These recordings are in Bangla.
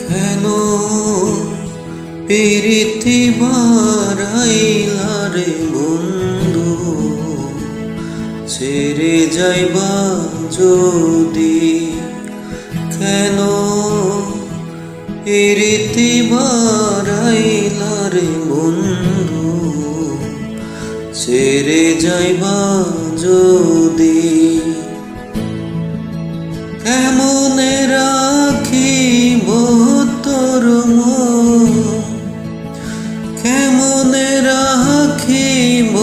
কেন প্রীতি বাড়াইলা রে বন্ধু, ছেড়ে যাইবা যদি? কেন প্রীতি বাড়াইলা রে বন্ধু, ছেড়ে যাইবা যদি? কেমনে রাখিব তোর মন, কেমনে রাখিব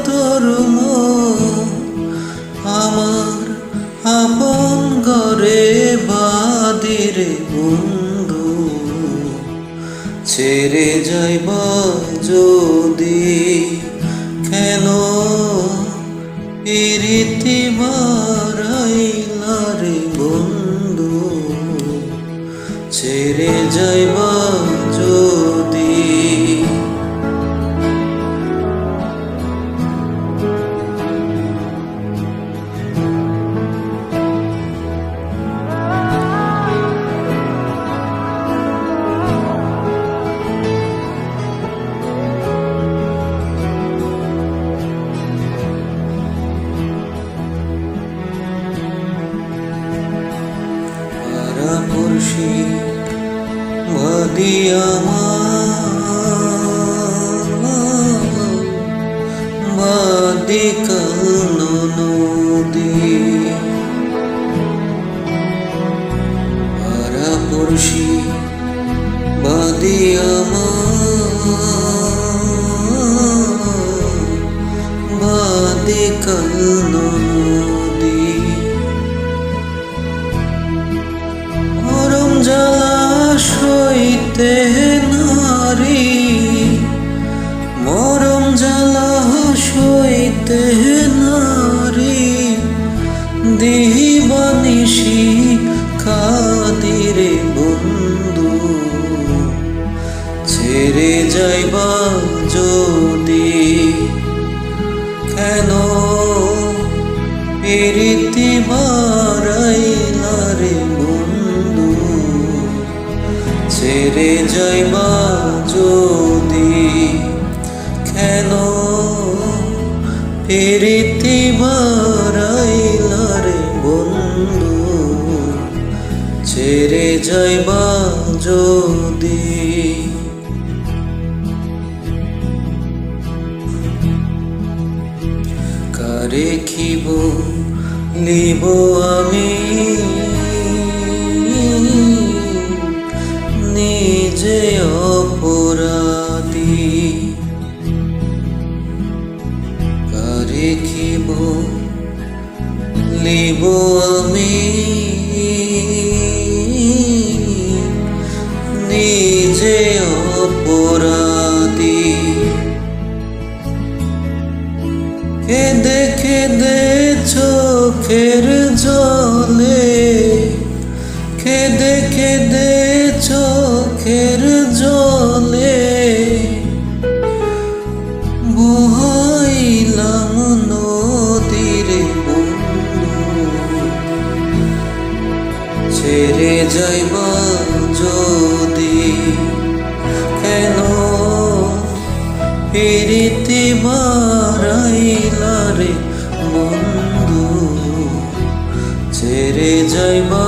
তোর মন, আমার আপন ঘরে বাদিরে বন্ধু, ছেড়ে যাইবা যদি? কেন প্রীতি বাড়াইলা রে বন্ধু, ছেড়ে যাইবা যদি? পড়শি বাদিয়া বাদি কাল নদী, পারা পড়শি বাদিয়া বাদি কাল নদী, মরম জ্বালা সইতে নারী, মরম জ্বালা সইতে নারী, দিবানিশি কাদিরে বন্ধু, ছেড়ে যাইবা যদি? কেন প্রীতি বাড়াইলা রে বন্ধু, ছেড়ে যাইবা যদি? কেন প্রীতি বাড়াইলা রে বন্ধু, ছেড়ে যাইবা যদি? কারে খিব লিব আমি নিজে অপরাধী, কারে খিব লিব আমি নিজে অপরাধী? কেঁদে কেঁদে চোখের জলে, কেঁদে কেঁদে চোখের জলে, বহাইলাম নদীরে বন্ধু, ছেড়ে যাইবা যদি? কেন প্রীতি বাড়াইলা রে বন্ধু, ছেড়ে যাইবা